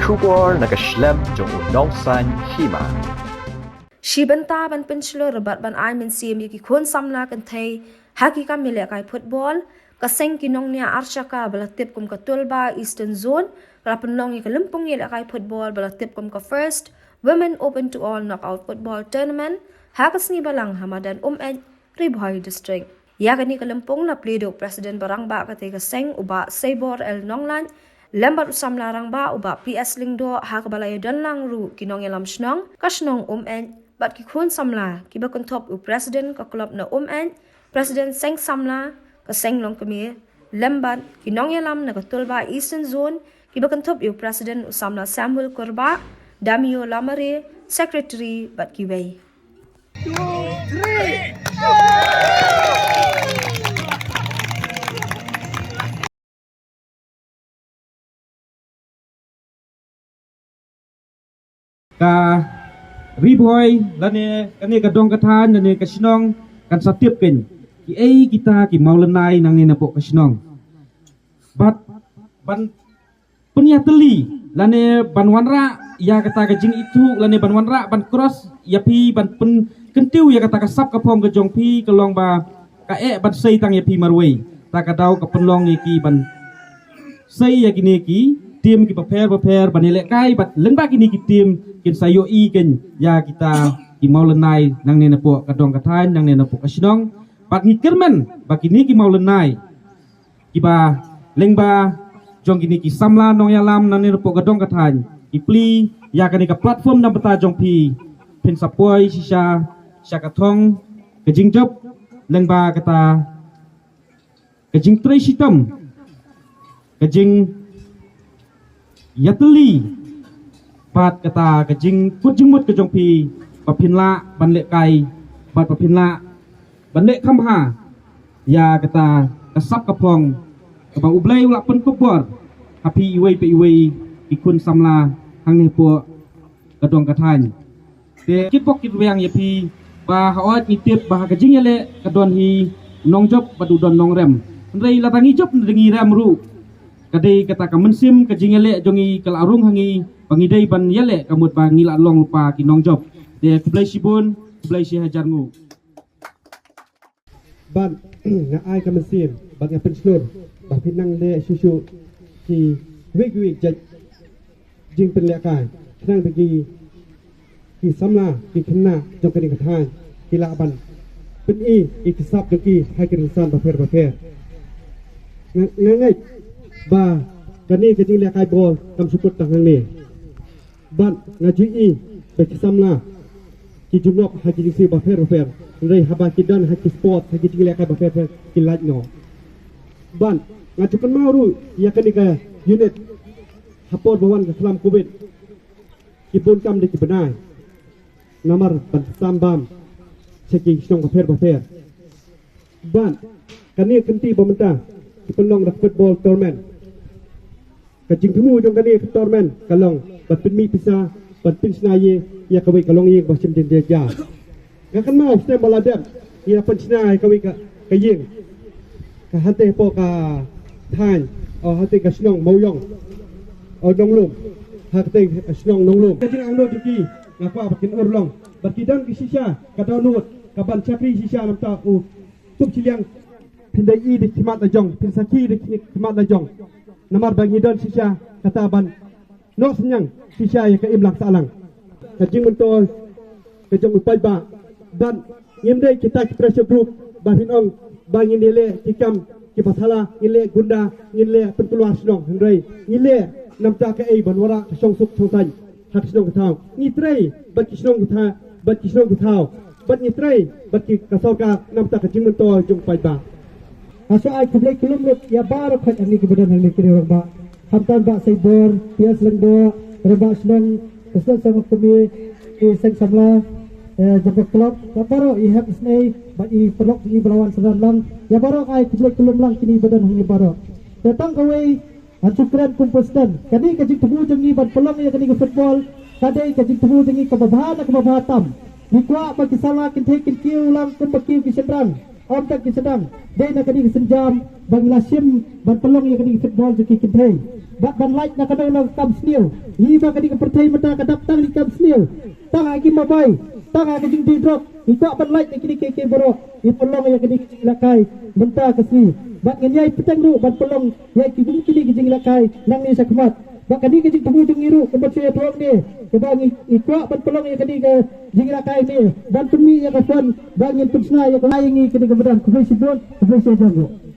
Shubor nakaslem jong unongsan hima. Shibanta ban penchlo rabat ban ai min sim yaki khon samla kan thai haki kam mile kai football ka seng kinong nia arshaka bala tip kum ka tulba eastern zone rapan long yi kalimpong yile kai football bala tip kum ka first women open to all knockout football tournament hakas ni balang hamadan en Ribhoy district yakani kalimpong na plido president barang ba ka te ka seng uba Sabor el Nonglan lembar usam larang ba uba PS lingdo hak balay dan lang ru kinong yalam shnong kashnong en bat ki khun samla ki ba top u president ka club na en president seng samla ka seng long kami lembat ki nong yalam na ka tulba eastern zone ki ba top u president u samla Samuel Korba Damio Lamare secretary bat ki wei 2, 3 ka Ribhoy lane kani ka dong kathan lane ka sinong kan satip ken ki kita ki maulenai nang ni napok ka sinong bat ban punya teli lane ban wanra ya kata ka jing itu lane ban wanra ban cross ya pi ban pen kentiu ya kata ka sap ka pom ka jong pi ka long ba ka ban sei tang ya pi marwei ta ka dau ka penlong ki ban sei ya kini ki tim ki prepare banilek kai bat lengba kini ki tim kin sayo i ken ya kita ki maulenai nang nena po kadong kathan nang nena po kasinong bat ngikirmen bakini ki maulenai ki ba lengba jong kini ki samla nong yalam nang nena po kadong kathan ki pli ya kani ka platform nang bata jong pi pin sapoi sisa syakathong kejing job lengba kata kejing tre sitam kejing yateli bat kata kejing put jengmut ke jong pi papinla banlek kai bat papinla banlek kamha ya kata kasap kapong kaba ublai ula pen kubor hapi iwei pe iwei ikun samla hang ni po kadong kathan te kipok kit weang yapi ba hawat itip ba kejing yale kadon hi nongjob badu don nongrem ndrei latangi job ndengi rem ru kadai kata kamensim kejingele jongi kelarung hangi pangidai ban yele kamut ba ngila long lupa kinong job de kublai sibun kublai si hajar ngu ban nga ai kamensim bang ya penslur ba pinang le susu ki wig jaj jing penlekai nang bagi ki samla ki kena jong kini kathan ki laban pen i kisap ki hai kirisan ba fer ngai ba kani kejing le kai bol kam suput tang ni ban ngaji i be kisamla ki jumlok ha ki si ba fer rei haba ki dan ha ki sport ha ki le kai ba fer ki laj no ban ngaju kan mauru ya kani ka unit hapor bawan ka salam covid ki pun kam de ki benai nomor ban sambam cheki song ba fer ban kani kenti pemerintah ki pelong dak football tournament kajing temu jong kani tournament kalong bat pin mi pisa bat pin snaye ya kawai kalong yeng basim den dia ngakan mau stem baladem ya pin snai kawai ka kayeng ka hante po ka than o hante ka snong moyong o donglum hante snong donglum kajing angno juki ngapa bakin urlong bakidang ki sisa ka download ka ban chakri sisa namta u tup chiliang pindai i di kimat lajong pinsaki di kimat lajong namar bagi don sisa kata ban no senyang sisa ya ke imlak salang kajing mentol kejong upai ba dan ngimdai kita ki pressure group bahin ong bang indele tikam ki pasala ile gunda ile penkeluar senong hendrai ile namta ke ai banwara song suk thosai hak senong thau ni trei baki senong kita baki senong thau bat ni trei baki kasoka namta kajing mentol jong pai ba Asa ay kublay kulumrot ya baro khat ani kebadan hal kiri ba hamtan ba Sabor pias lengdo reba senong kesel sama kami seng samla jaga klub ya baro I have isnai ba I pelok I berawan sedan lang ya baro ay kublay kulum lang kini badan hal baro datang kawai hancukran kumpustan kani kajing temu jengi ban pelong ya kani ke football kadai kajing temu jengi kebabahan kebabahatam Nikwa bagi salah kintai kiu lang kumbakiu ki sebrang om tak sedang dei nak kadi senjam bang lasim ban pelong yang kadi football tu kidhei ban light nak kena kam snil ni ba kadi pertai mata kadap tang di kam snil tang agi mabai tang agi jing di drop ikut ban light kadi ke borok ni pelong yang kadi lakai mentah kasni ban nganyai petang ru ban pelong yang kidi jing lakai nang ni sakmat ba kadi ke jing tubu jing iru kebat saya tuang ni kebang ikut ban pelong yang kadi ke jing lakai ni ban pemi yang kafan ban yang pensna yang laingi kadi kebadan kubei sidon kubei saya janggo